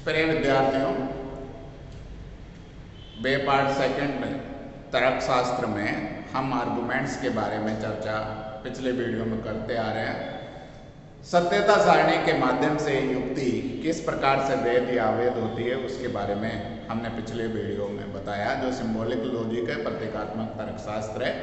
प्रिय विद्यार्थियों, बे part second तर्कशास्त्र में हम आर्गुमेंट्स के बारे में चर्चा पिछले वीडियो में करते आ रहे हैं। सत्यता सारणी के माध्यम से युक्ति किस प्रकार से वैध या अवैध होती है उसके बारे में हमने पिछले वीडियो में बताया। जो सिंबॉलिक लॉजिक है, प्रतीकात्मक तर्कशास्त्र है,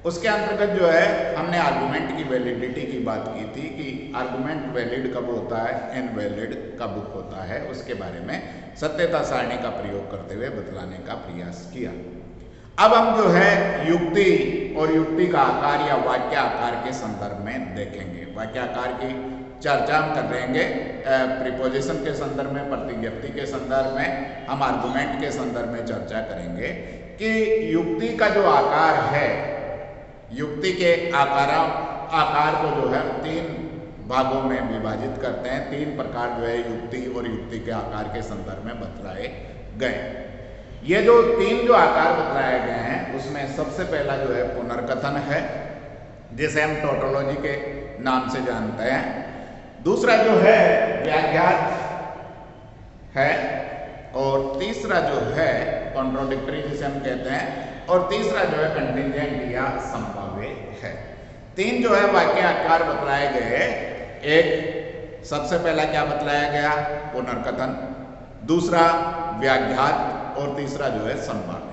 उसके अंतर्गत जो है हमने आर्गुमेंट की वैलिडिटी की बात की थी कि आर्गुमेंट वैलिड कब होता है, इनवैलिड कब होता है, उसके बारे में सत्यता सारणी का प्रयोग करते हुए बतलाने का प्रयास किया। अब हम जो है युक्ति और युक्ति का आकार या वाक्य आकार के संदर्भ में देखेंगे। वाक्य आकार की चर्चा हम कर लेंगे प्रीपोजिशन के संदर्भ में, प्रतिज्ञप्ति के संदर्भ में, हम आर्गुमेंट के संदर्भ में चर्चा करेंगे कि युक्ति का जो आकार है, युक्ति के आकार को जो है तीन भागों में विभाजित करते हैं। तीन प्रकार जो है युक्ति और युक्ति के आकार के संदर्भ में बतलाए गए। ये जो तीन जो आकार बतलाए गए हैं उसमें सबसे पहला जो है पुनर्कथन है, जिसे हम टोटोलॉजी के नाम से जानते हैं। दूसरा जो है व्याख्यात है, और तीसरा जो है कॉन्ट्रोडिक्टरी जिसे हम कहते हैं, और तीसरा जो है कंटिंजेंट या संभाव्य है। तीन जो है वाक्य आकार बतलाए गए। एक सबसे पहला क्या बतलाया गया, पुनर्कथन, दूसरा व्याख्यात और तीसरा जो है संभाव्य।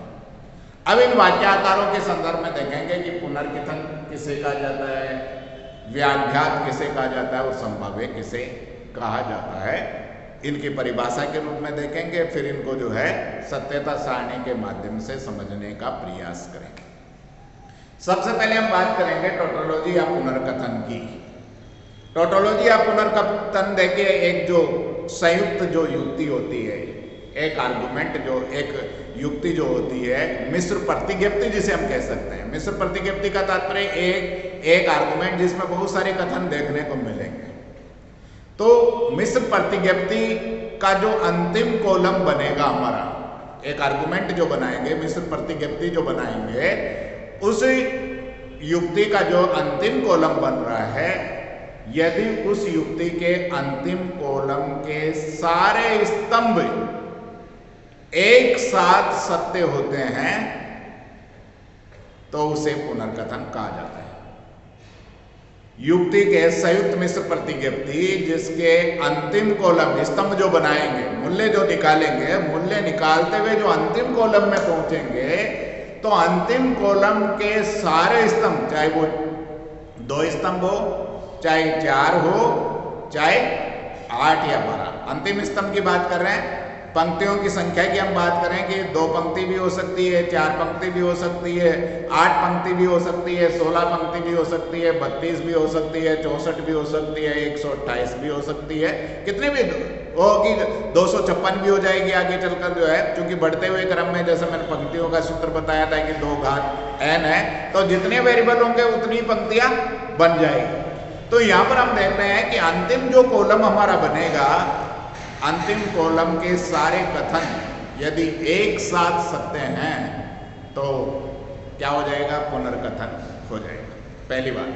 अब इन वाक्य आकारों के संदर्भ में देखेंगे कि पुनर्कथन किसे कहा जाता है, व्याख्यात किसे कहा जाता है और संभाव्य किसे कहा जाता है। इनकी परिभाषा के रूप में देखेंगे, फिर इनको जो है सत्यता सारणी के माध्यम से समझने का प्रयास करेंगे। सबसे पहले हम बात करेंगे टोटोलॉजी या पुनर्कथन की। टोटोलॉजी या पुनर्कथन देखिए, एक जो संयुक्त जो युक्ति होती है, एक आर्गुमेंट जो एक युक्ति जो होती है, मिश्र प्रतिज्ञप्ति जिसे हम कह सकते हैं। मिश्र प्रतिज्ञप्ति का तात्पर्य एक आर्गुमेंट जिसमें बहुत सारे कथन देखने को मिलेंगे। तो मिश्र प्रतिज्ञप्ति का जो अंतिम कॉलम बनेगा, हमारा एक आर्गुमेंट जो बनाएंगे, मिश्र प्रतिज्ञप्ति जो बनाएंगे, उस युक्ति का जो अंतिम कॉलम बन रहा है, यदि उस युक्ति के अंतिम कॉलम के सारे स्तंभ एक साथ सत्य होते हैं तो उसे पुनर्कथन कहा जाता है। युक्ति के संयुक्त मिश्र प्रतिज्ञप्ति जिसके अंतिम कॉलम स्तंभ जो बनाएंगे, मूल्य जो निकालेंगे, मूल्य निकालते हुए जो अंतिम कॉलम में पहुंचेंगे, तो अंतिम कॉलम के सारे स्तंभ, चाहे वो 2 स्तंभ हो, चाहे 4 हो, चाहे 8 या 12, अंतिम स्तंभ की बात कर रहे हैं। पंक्तियों की संख्या की हम बात करें कि 2 पंक्ति भी हो सकती है, 4 पंक्ति भी हो सकती है, 8 पंक्ति भी हो सकती है, 16 पंक्ति भी हो सकती है, 32 भी हो सकती है, 64 भी हो सकती है, 128 भी हो सकती है, कितनी भी होगी, 256 भी हो जाएगी आगे चलकर जो है। क्योंकि बढ़ते हुए क्रम में, जैसे मैंने पंक्तियों का सूत्र बताया था कि 2 घात n है, तो जितने वेरिएबल होंगे उतनी पंक्तियां बन जाएगी। तो यहाँ पर हम देख रहे हैं कि अंतिम जो कॉलम हमारा बनेगा, अंतिम कॉलम के सारे कथन यदि एक साथ सत्य हैं तो क्या हो जाएगा, पुनर्कथन हो जाएगा। पहली बात,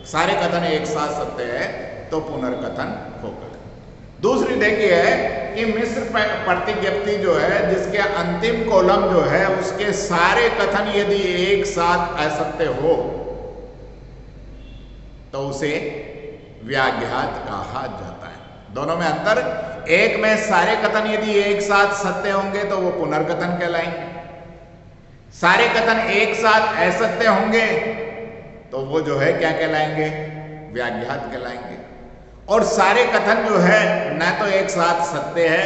सारे कथन एक साथ सत्य है तो पुनर्कथन होगा। दूसरी देखिए कि मिश्र प्रतिज्ञप्ति जो है, जिसके अंतिम कॉलम जो है उसके सारे कथन यदि एक साथ असत्य हो तो उसे व्याख्यात कहा जाता है। दोनों में अंतर, एक में सारे कथन यदि एक साथ सत्य होंगे तो वो पुनर्कथन कहलाएंगे, सारे कथन एक साथ असत्य होंगे तो वो जो है क्या कहलाएंगे, व्याख्यात कहलाएंगे। और सारे कथन जो है न तो एक साथ सत्य है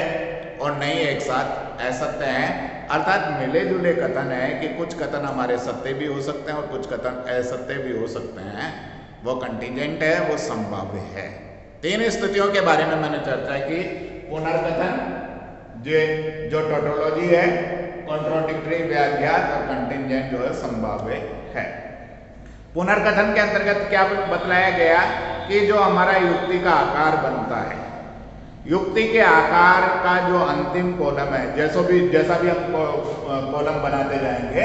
और न ही एक साथ असत्य है, अर्थात मिले जुले कथन है कि कुछ कथन हमारे सत्य भी हो सकते हैं और कुछ कथन असत्य भी हो सकते हैं। वो कंटीजेंट है, वो संभाव्य है। तीन स्थितियों के बारे में मैंने चर्चा की, पुनर्कथन जो टोटोलॉजी है, कॉन्ट्रोडिक्टरी, व्याख्यात और कंटिंजेंट जो है संभाव्य है। पुनर्कथन के अंतर्गत क्या बतलाया गया कि जो हमारा युक्ति का आकार बनता है, युक्ति के आकार का जो अंतिम कॉलम है, जैसा भी हम कॉलम बनाते जाएंगे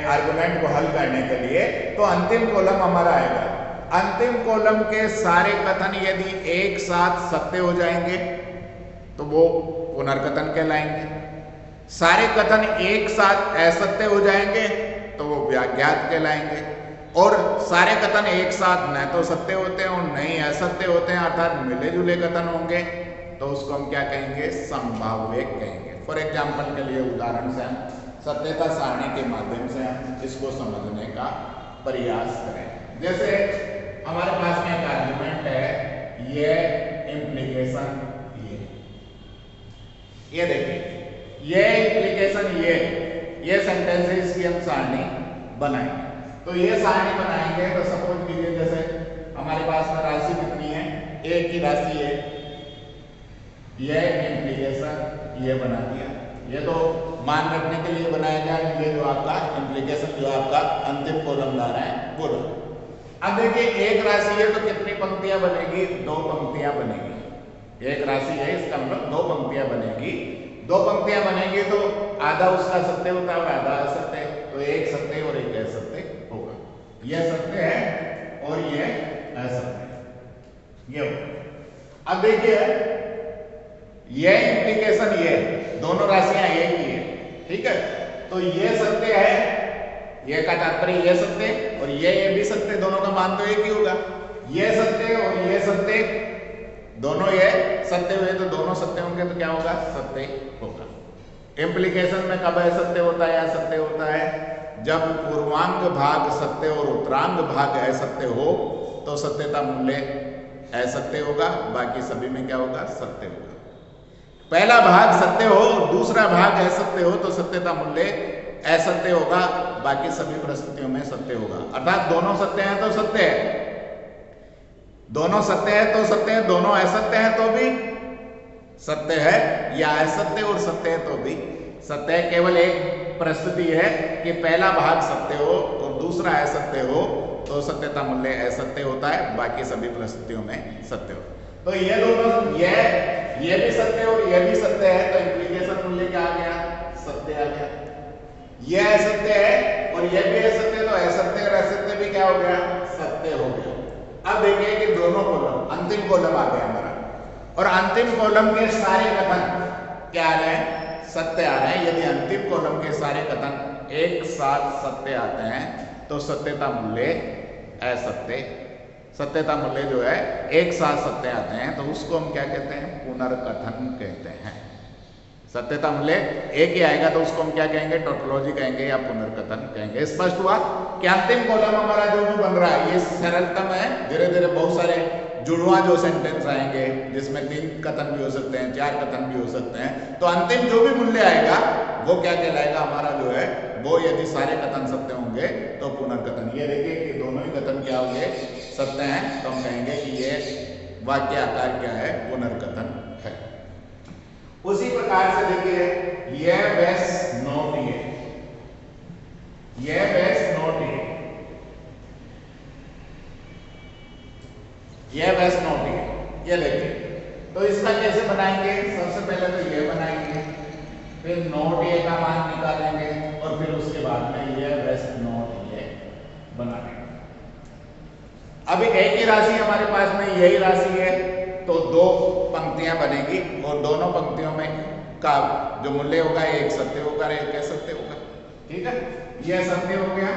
आर्गुमेंट को हल करने के लिए, तो अंतिम कॉलम हमारा आएगा। अंतिम कॉलम के सारे कथन यदि एक साथ सत्य हो जाएंगे तो वो पुनर्कथन कहलाएंगे। सारे कथन एक साथ असत्य हो जाएंगे तो वो व्याज्ञात कहलाएंगे। और सारे कथन एक साथ न तो सत्य होते हैं और न ही असत्य होते हैं, अर्थात मिले जुले कथन होंगे, तो उसको हम क्या कहेंगे? संभाव्य कहेंगे। फॉर एग्जाम्पल के लिए उदाहरण से हम सत्यता सारणी के माध्यम से हम इसको समझने का प्रयास करें। जैसे हमारे पास में एक आर्गुमेंट है, ये इम्प्लीकेशन ये देखिए, ये इम्प्लीकेशन ये सेंटेंसेस की हम सारणी बनाएंगे। तो ये सारणी बनाएंगे तो सपोज कीजिए जैसे हमारे पास में राशि कितनी है? एक की राशि है, ये इम्प्लीकेशन ये बना दिया। ये तो मान रखने के लिए बनाया जाए, ये जो आपका इम्प्लीकेशन जो आपका अंतिम कॉलम ला रहा है वो। अब देखिए एक राशि है तो कितनी पंक्तियां बनेगी? 2 पंक्तियां बनेगी। एक राशि है इसका मतलब 2 पंक्तियां बनेगी। 2 पंक्तियां बनेगी तो आधा उसका सत्य होता है और आधा असत्य, तो एक सत्य और एक असत्य होगा। यह सत्य है और ये असत्य है, ये होगा। अब देखिए ये इम्प्लीकेशन ये दोनों राशियां एक ही है, ठीक है? तो ये सत्य है, ये का तात्पर्य ये सत्य और ये भी सत्य, दोनों का मान तो एक ही होगा। ये सत्य और ये सत्य, दोनों ये सत्य हुए तो दोनों सत्य होंगे तो क्या होगा? सत्य होगा। इम्प्लीकेशन में कब असत्य होता है या सत्य होता है? जब पूर्वांग भाग सत्य और उत्तरांग भाग असत्य हो तो सत्यता मूल्य असत्य होगा, बाकी सभी में क्या होगा? सत्य होगा। पहला भाग सत्य हो और दूसरा भाग असत्य हो तो सत्यता मूल्य असत्य होगा, बाकी सभी परिस्थितियों में सत्य होगा। अर्थात दोनों सत्य हैं तो सत्य है, दोनों सत्य है तो सत्य है, दोनों असत्य है तो भी सत्य है, या असत्य और सत्य है तो भी सत्य है। केवल एक परिस्थिति है कि पहला भाग सत्य हो और दूसरा असत्य हो तो सत्यता मूल्य असत्य होता है, बाकी सभी परिस्थितियों में सत्य हो। तो ये दोनों ये भी सत्य और ये भी सत्य है तो इम्प्लीकेशन मूल्य क्या आ गया? सत्य आ गया। ये असत्य है और ये भी असत्य, तो असत्य और असत्य भी क्या हो गया? सत्य हो गया। अब देखिए कि दोनों कॉलम, अंतिम कॉलम आ गया हमारा, और अंतिम कॉलम के सारे कथन क्या आ रहे हैं? सत्य आ रहे हैं। यदि अंतिम कॉलम के सारे कथन एक साथ सत्य आते हैं तो सत्यता मूल्य असत्य, सत्यता मूल्य जो है एक साथ सत्य आते हैं तो उसको हम क्या कहते हैं? पुनर्कथन कहते हैं। सत्यता मूल्य एक ही आएगा तो उसको हम क्या कहेंगे? टोटोलॉजी कहेंगे या पुनर्कथन कहेंगे। स्पष्ट हुआ कि अंतिम कॉलम हमारा जो भी बन रहा है ये सरलतम है। धीरे धीरे बहुत सारे जुड़वा जो सेंटेंस आएंगे जिसमें 3 कथन भी हो सकते हैं, 4 कथन भी हो सकते हैं, तो अंतिम जो भी मूल्य आएगा वो क्या कहलाएगा? हमारा जो है वो, यदि सारे कथन सत्य होंगे तो पुनर्कथन। ये देखिए कि दोनों ही कथन क्या होंगे? सत्य हैं, तो हम कहेंगे कि ये वाक्य आकार क्या है? पुनर्कथन है। उसी प्रकार से देखिए ये वेस नॉट ये वेस नॉट ये वेस नॉट ये देखिए, तो इसका कैसे बनाएंगे? सबसे पहले तो ये बनाएंगे, फिर नोट ए का मान निकालेंगे और फिर उसके बाद में ये वेस नॉट ये बनाएंगे। अभी एक ही राशि हमारे पास में यही राशि है तो 2 पंक्तियां बनेगी और दोनों पंक्तियों में का जो मूल्य होगा एक सत्य होगा और एक असत्य होगा, ठीक है? यह सत्य हो गया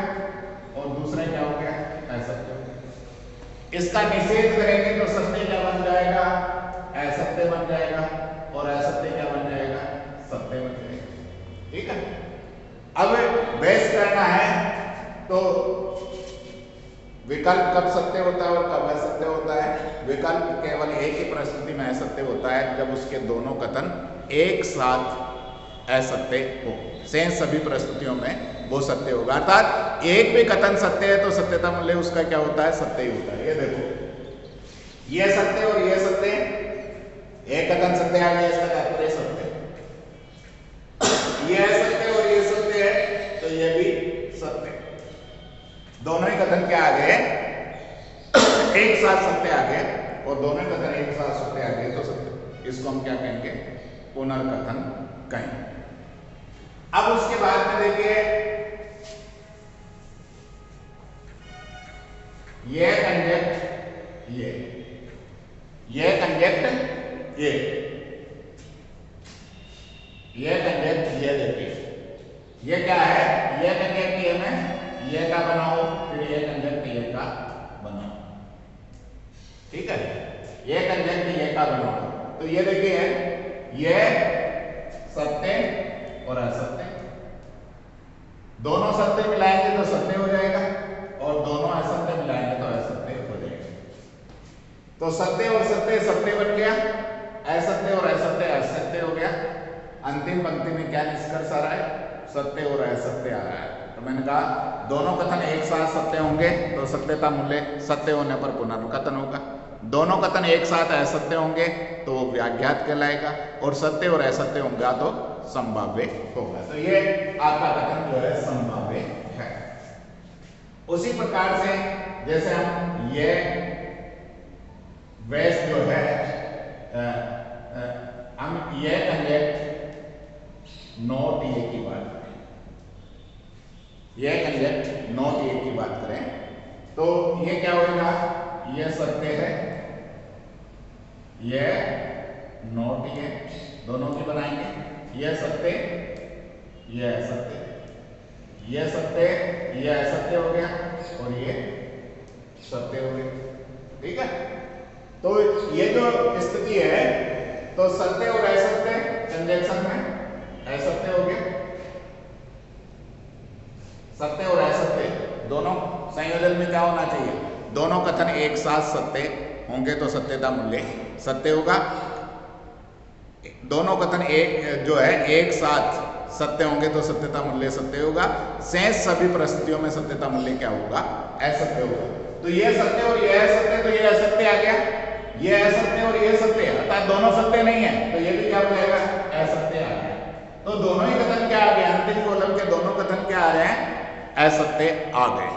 और दूसरा क्या हो गया? असत्य हो गया। इसका निषेध करेंगे तो सत्य क्या बन जाएगा? असत्य बन जाएगा और असत्य क्या बन जाएगा? सत्य बन जाएगा, ठीक है? अब बहस करना है तो विकल्प कब सत्य होता है और कब असत्य होता है? विकल्प केवल एक ही परिस्थिति में असत्य होता है जब उसके दोनों कथन एक साथ असत्य हो। शेष सभी परिस्थितियों में वो सत्य होगा। अर्थात एक भी कथन सत्य है तो सत्यता मूल्य उसका क्या होता है? सत्य ही होता है। ये देखो ये सत्य और ये सत्य, एक कथन सत्य आ गया, इसका तात्पर्य सत्य। ये सत्य और ये सत्य है तो ये भी सत्य। दोनों ही कथन क्या आ गए? एक साथ सत्य आ गए और दोनों ही कथन एक साथ सत्य आ गए तो सत्य। इसको हम क्या कहेंगे? पुनर्कथन कहेंगे। अब उसके बाद में देखिए ये कंजक्ट ये कंजक्ट ये ये कंजक्ट ये देखिए, ये क्या है, ये कंजक्ट ये में ये का बनाओ, फिर ये कंजक्ट ये का बनाओ, ठीक है, ये कंजक्ट ये का बनाओ। तो ये देखिए ये सत्य और असत्य, दोनों सत्य मिलाएंगे तो सत्य हो जाएगा और दोनों असत्य मिलाएंगे तो असत्य हो जाएगा। तो सत्य और सत्य सत्य बन गया, असत्य और असत्य असत्य हो गया। अंतिम पंक्ति में क्या निष्कर्ष आ रहा है, सत्य और असत्य आ रहा है। तो मैंने कहा दोनों कथन एक साथ सत्य होंगे तो सत्यता मूल्य सत्य होने पर पुनर्कथन होगा, दोनों कथन एक साथ असत्य होंगे तो वो व्याख्यात कहलाएगा, और सत्य और असत्य होगा तो संभाव्य होगा। तो ये आपका कथन जो है संभाव्य है। उसी प्रकार से जैसे हम ये वैस जो है हम ये कंजक्ट नॉट ये की बात करें, ये कंजक्ट नॉट ये की बात करें तो ये क्या होगा, ये सत्य है, ये नॉट ये, दोनों की बनाएंगे, ये सत्य ये असत्य, ये सत्य ये असत्य हो गया और ये सत्य हो गया, ठीक है। तो ये जो स्थिति है तो सत्य और असत्य कंजक्शन में असत्य हो गया, सत्य और असत्य दोनों संयोजन में क्या होना चाहिए, दोनों कथन एक साथ सत्य होंगे तो सत्यता मूल्य सत्य होगा, दोनों कथन एक जो है एक साथ सत्य होंगे तो सत्यता मूल्य सत्य होगा, शेष सभी परिस्थितियों में सत्यता मूल्य क्या होगा, असत्य होगा। तो ये सत्य और ये असत्य, तो ये असत्य आ गया, ये असत्य और ये सत्य, अर्थात दोनों सत्य नहीं है तो ये भी क्या हो जाएगा, असत्य आ गया। तो दोनों ही कथन क्या आ गए, अंतिम कॉलम के दोनों कथन क्या आ रहे हैं, असत्य आ गए,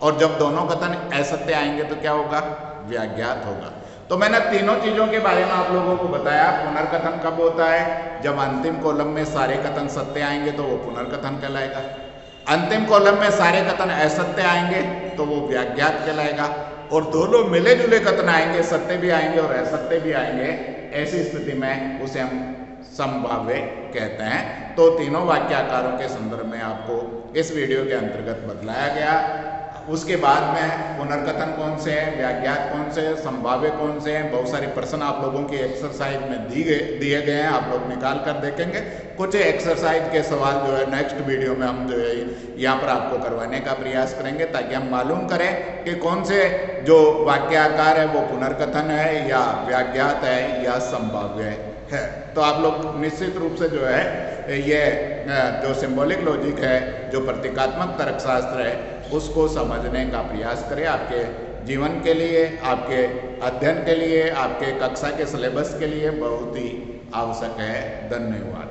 और जब दोनों कथन असत्य आएंगे तो क्या होगा, व्याख्यात होगा। तो मैंने तीनों चीजों के बारे में आप लोगों को बताया। पुनर्कथन कब होता है, जब अंतिम कॉलम में सारे कथन सत्य आएंगे तो वो पुनर्कथन कहलाएगा, अंतिम कॉलम में सारे कथन असत्य आएंगे तो वो व्याख्यात कहलाएगा, और दोनों मिले जुले कथन आएंगे, सत्य भी आएंगे और असत्य भी आएंगे, ऐसी स्थिति में उसे हम संभाव्य कहते हैं। तो तीनों वाक्याकारों के संदर्भ में आपको इस वीडियो के अंतर्गत बतलाया गया। उसके बाद में पुनर्कथन कौन से हैं, व्याख्यात कौन से हैं, संभाव्य कौन से हैं, बहुत सारे प्रश्न आप लोगों की एक्सरसाइज में दिए गए हैं, आप लोग निकाल कर देखेंगे। कुछ एक्सरसाइज के सवाल जो है नेक्स्ट वीडियो में हम जो है यहाँ पर आपको करवाने का प्रयास करेंगे, ताकि हम मालूम करें कि कौन से जो वाक्याकार है वो पुनर्कथन है या व्याख्यात है या संभाव्य है। तो आप लोग निश्चित रूप से जो है ये जो सिंबॉलिक लॉजिक है, जो प्रतीकात्मक तर्कशास्त्र है, उसको समझने का प्रयास करें। आपके जीवन के लिए, आपके अध्ययन के लिए, आपके कक्षा के सिलेबस के लिए बहुत ही आवश्यक है। धन्यवाद।